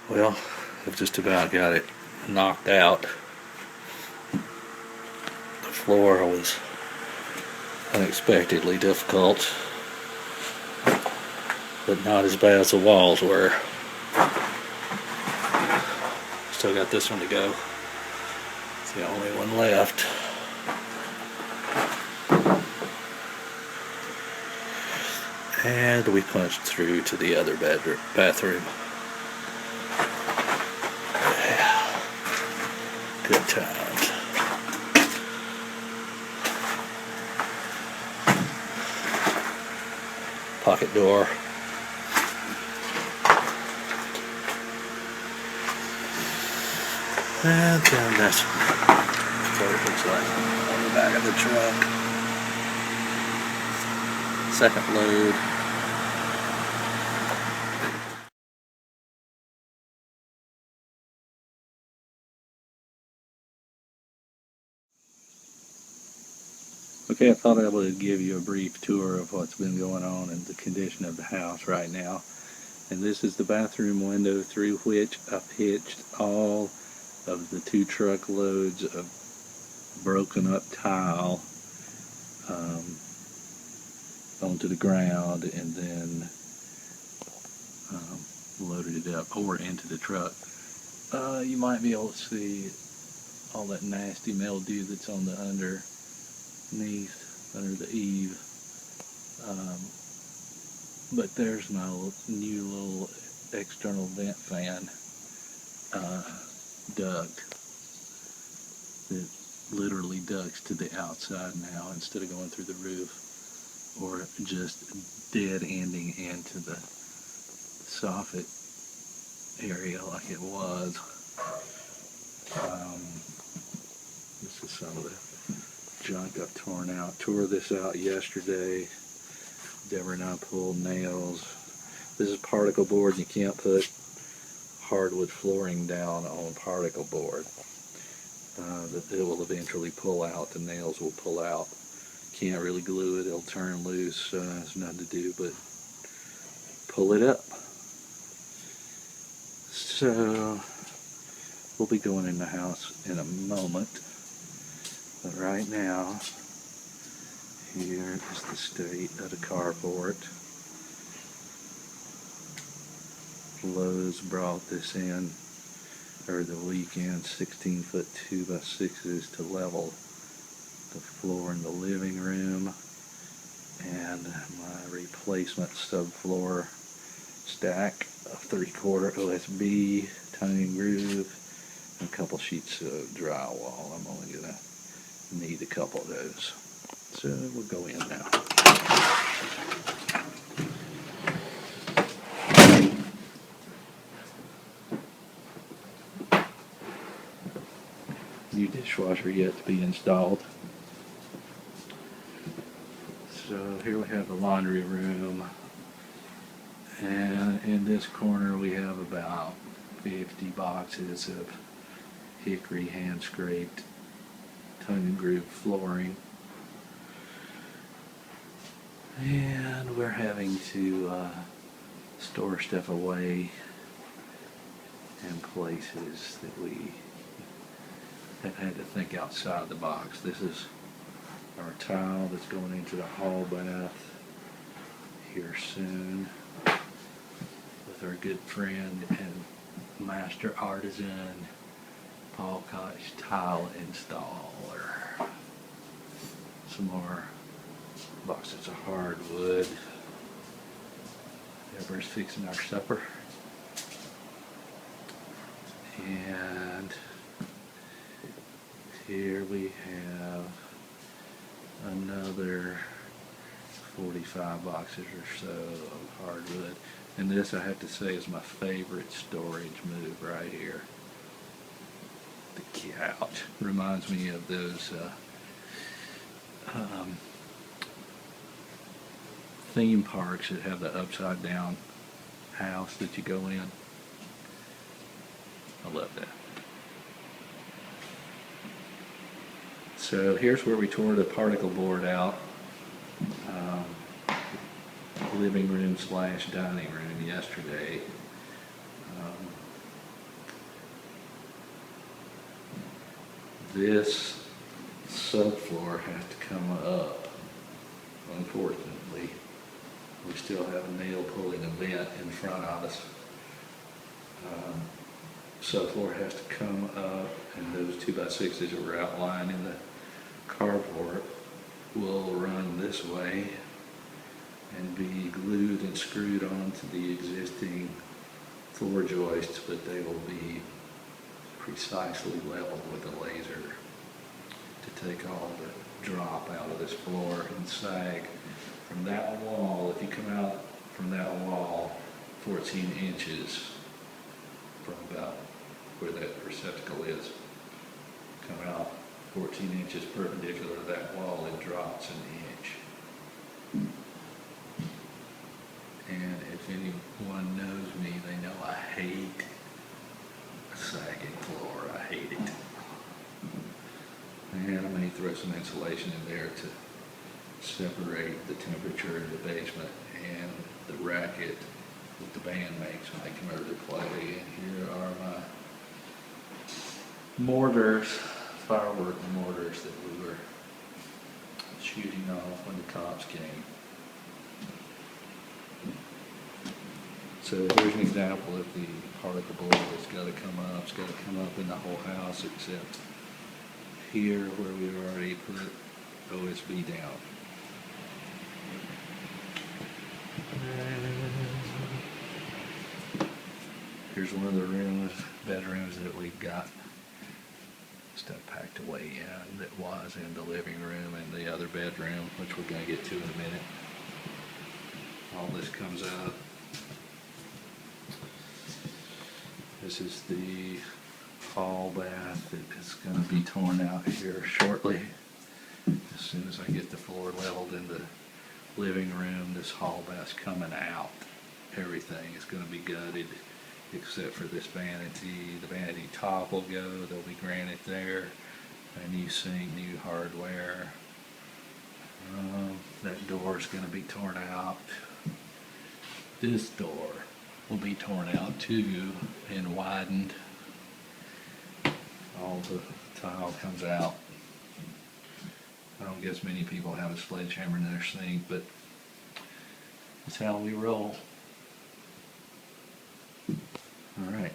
Well, I've just about got it knocked out. The floor was unexpectedly difficult, but not as bad as the walls were. Still got this one to go. It's the only one left. And we punched through to the other bathroom. Yeah. Good times. Pocket door. And then that's what it looks like on the back of the truck. Second load. Okay, I thought I would give you a brief tour of what's been going on and the condition of the house right now. And this is the bathroom window through which I pitched all of the 2 truckloads of broken up tile onto the ground, and then loaded it up or into the truck. You might be able to see all that nasty mildew that's on the underneath, under the eave. But there's my new little external vent fan duct that literally ducts to the outside now instead of going through the roof or just dead ending into the soffit area like it was. This is some of the junk I've torn out. Tore this out yesterday. Deborah and I pulled nails. This is particle board. You can't put hardwood flooring down on particle board. It will eventually pull out. The nails will pull out. Can't really glue it. It'll turn loose. There's nothing to do but pull it up. So we'll be going in the house in a moment. But right now, here is the state of the carport. Lowe's brought this in over the weekend, 16-foot 2x6s to level the floor in the living room, and my replacement subfloor stack of 3/4 OSB, tongue and groove, and a couple sheets of drywall. I'm only gonna need a couple of those. So we'll go in now. New dishwasher yet to be installed. So here we have the laundry room, and in this corner we have about 50 boxes of hickory hand scraped tongue and groove flooring, and we're having to store stuff away in places that we have had to think outside the box. This is our tile that's going into the hall bath here soon with our good friend and master artisan Paul Koch tile installer. Some more boxes of hardwood. Deborah's fixing our supper. And here we have another 45 boxes or so of hardwood. And this, I have to say, is my favorite storage move right here. The couch reminds me of those theme parks that have the upside down house that you go in. I love that. So here's where we tore the particle board out. Living room / dining room yesterday. This subfloor has to come up. Unfortunately, we still have a nail pulling event in front of us. Subfloor has to come up, and those 2x6s that were outlined in the carport will run this way and be glued and screwed onto the existing floor joists, but they will be precisely leveled with a laser to take all the drop out of this floor and sag from that wall. If you come out from that wall 14 inches from about where that receptacle is, come out 14 inches perpendicular to that wall, it drops an inch. And if anyone knows me, they know I hate a sagging floor. I hate it. And I may throw some insulation in there to separate the temperature in the basement and the racket that the band makes when they come over to play. And here are my mortars, firework mortars that we were shooting off when the cops came. So here's an example of the part of the board that's got to come up. It's got to come up in the whole house except here where we've already put OSB down. Here's one of the bedrooms that we've got stuff packed away in that was in the living room and the other bedroom, which we're going to get to in a minute. All this comes up. This is the hall bath that is going to be torn out here shortly. As soon as I get the floor leveled in the living room, this hall bath's coming out. Everything is going to be gutted except for this vanity. The vanity top will go. There'll be granite there. A new sink, new hardware. That door is going to be torn out. This door will be torn out too and widened. All the tile comes out. I don't guess many people have a sledgehammer in their sink, but that's how we roll. Alright.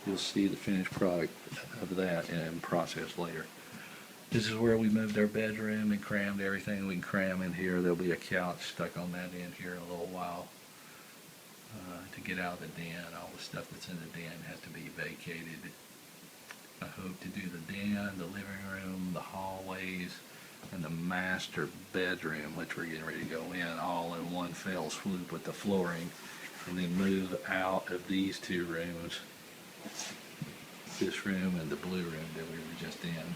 You'll see the finished product of that in process later. This is where we moved our bedroom and crammed everything we can cram in here. There'll be a couch stuck on that end here in a little while. To get out of the den, all the stuff that's in the den has to be vacated. I hope to do the den, the living room, the hallways, and the master bedroom, which we're getting ready to go in, all in one fell swoop with the flooring, and then move out of these two rooms, this room and the blue room that we were just in.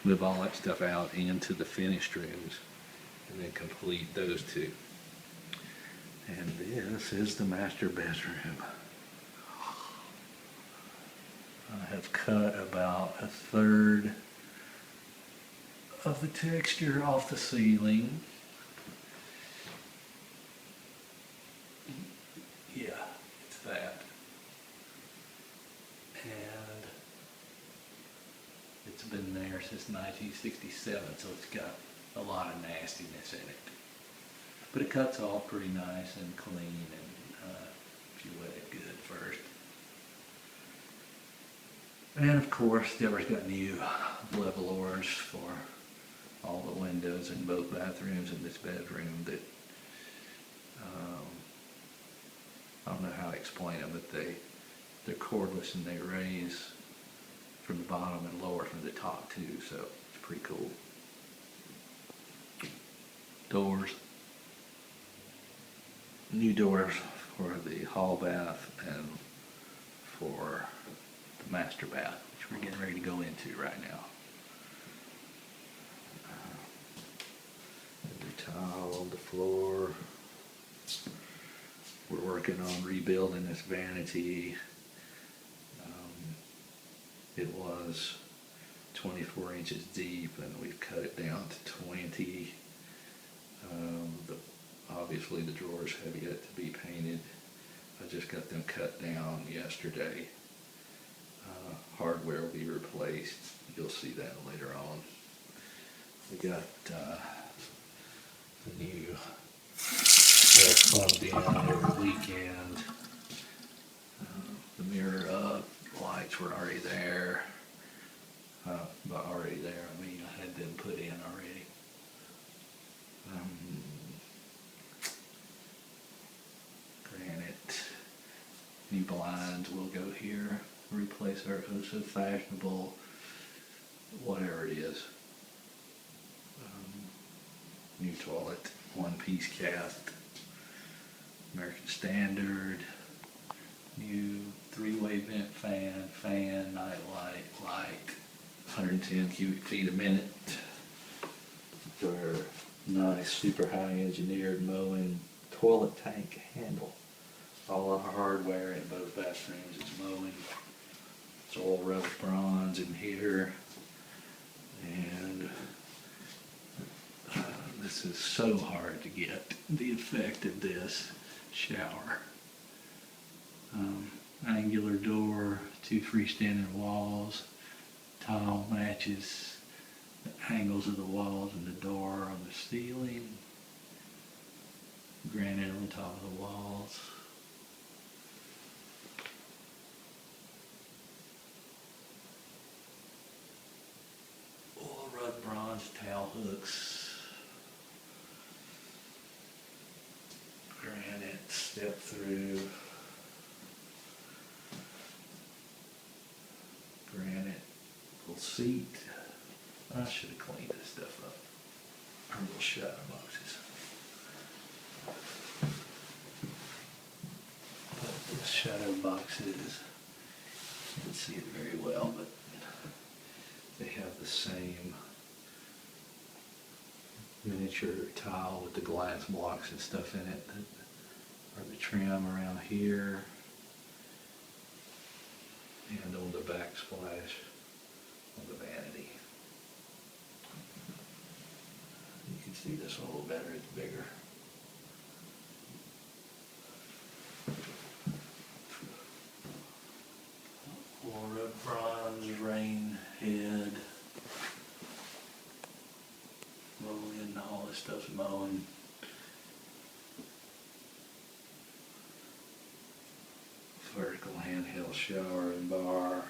Move all that stuff out into the finished rooms, and then complete those two. And this is the master bedroom. I have cut about a third of the texture off the ceiling. Yeah, it's that. And it's been there since 1967, so it's got a lot of nastiness in it. But it cuts off pretty nice and clean, and if you wet it good first. And of course, Deborah's got new levelers for all the windows in both bathrooms and this bedroom that, I don't know how to explain them, but they're cordless and they raise from the bottom and lower from the top too, so it's pretty cool. Doors. New doors for the hall bath and for the master bath, which we're getting ready to go into right now. Every tile on the floor. We're working on rebuilding this vanity. It was 24 inches deep and we've cut it down to 20. Obviously the drawers have yet to be painted. I just got them cut down yesterday. hardware will be replaced. You'll see that later on. We got the new plugged in every weekend. The mirror up, lights were already there. By already there, I mean I had them put in already. Granite. New blinds will go here. Replace our oh so fashionable, whatever it is. New toilet, one-piece cast. American Standard. New three-way vent fan, night light, 110 cubic feet a minute. Our nice, super high engineered mowing toilet tank handle. All our hardware in both bathrooms is mowing. It's all rubbed bronze in here. And this is so hard to get the effect of this shower. Angular door, 2 freestanding walls, tile matches the angles of the walls and the door on the ceiling, granite on top of the walls. Oil rub bronze towel hooks, granite step through. Granite little seat. I should have cleaned this stuff up. Our little shadow boxes. But the shadow boxes, you can see it very well, but they have the same miniature tile with the glass blocks and stuff in it that are the trim around here. And on the backsplash on the vanity. You can see this a little better, it's bigger. Laura bronze rain head. Mowing, all this stuff's mowing. Vertical handheld shower and bar.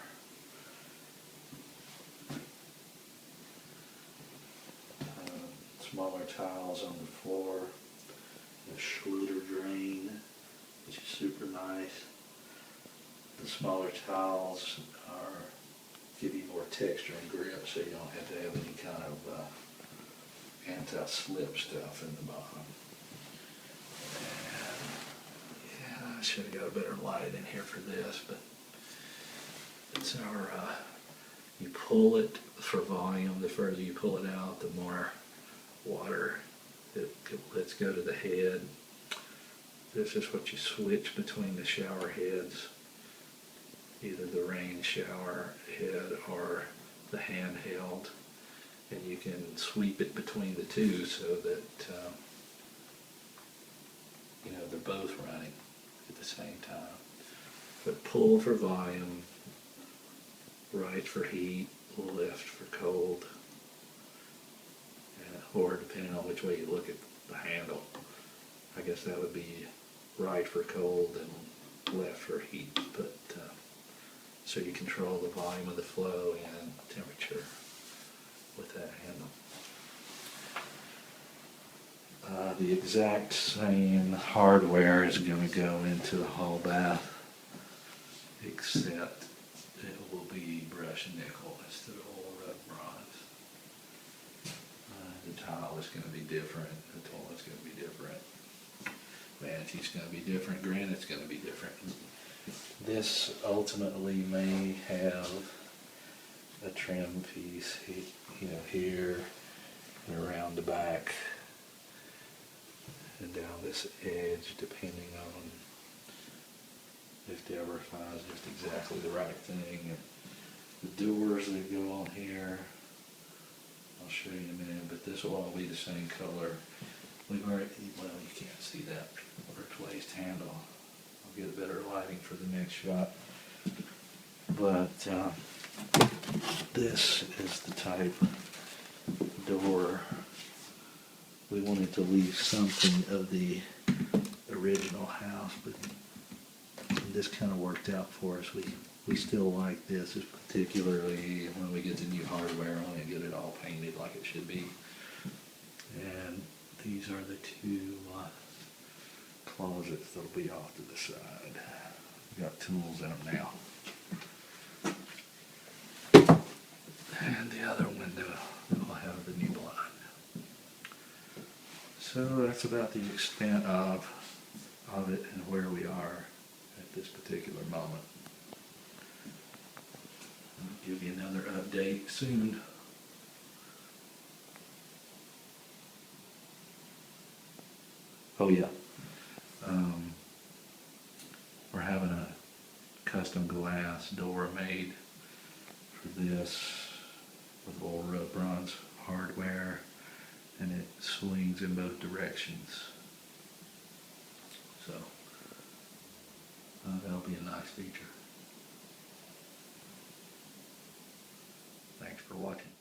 Smaller tiles on the floor. The Schluter drain, which is super nice. The smaller tiles give you more texture and grip, so you don't have to have any kind of anti-slip stuff in the bottom. I should have got a better light in here for this, but it's our, you pull it for volume. The further you pull it out, the more water it lets go to the head. This is what you switch between the shower heads, either the rain shower head or the handheld, and you can sweep it between the two so that they're both running at the same time. But pull for volume, right for heat, left for cold, or depending on which way you look at the handle, I guess that would be right for cold and left for heat. But so you control the volume of the flow and temperature with that handle. The exact same hardware is going to go into the hall bath, except it will be brushed nickel instead of oil rub bronze. The tile is going to be different, the toilet's going to be different, vanity's going to be different, granite's going to be different. This ultimately may have a trim piece, here and around the back and down this edge, depending on if Deborah finds just exactly the right thing. And the doors that go on here, I'll show you in a minute, but this will all be the same color. We've already, well, you can't see that replaced handle. I'll get a better lighting for the next shot. But this is the type of door we wanted to leave something of the original house, but this kind of worked out for us. We still like this, particularly when we get the new hardware on it, get it all painted like it should be. And these are the two closets that'll be off to the side. We got tools in them now. And the other window will have the new blind. So that's about the extent of it and where we are at this particular moment. I'll give you another update soon. Oh yeah, we're having a custom glass door made for this with all bronze hardware, and it swings in both directions. So that'll be a nice feature. Thanks for watching.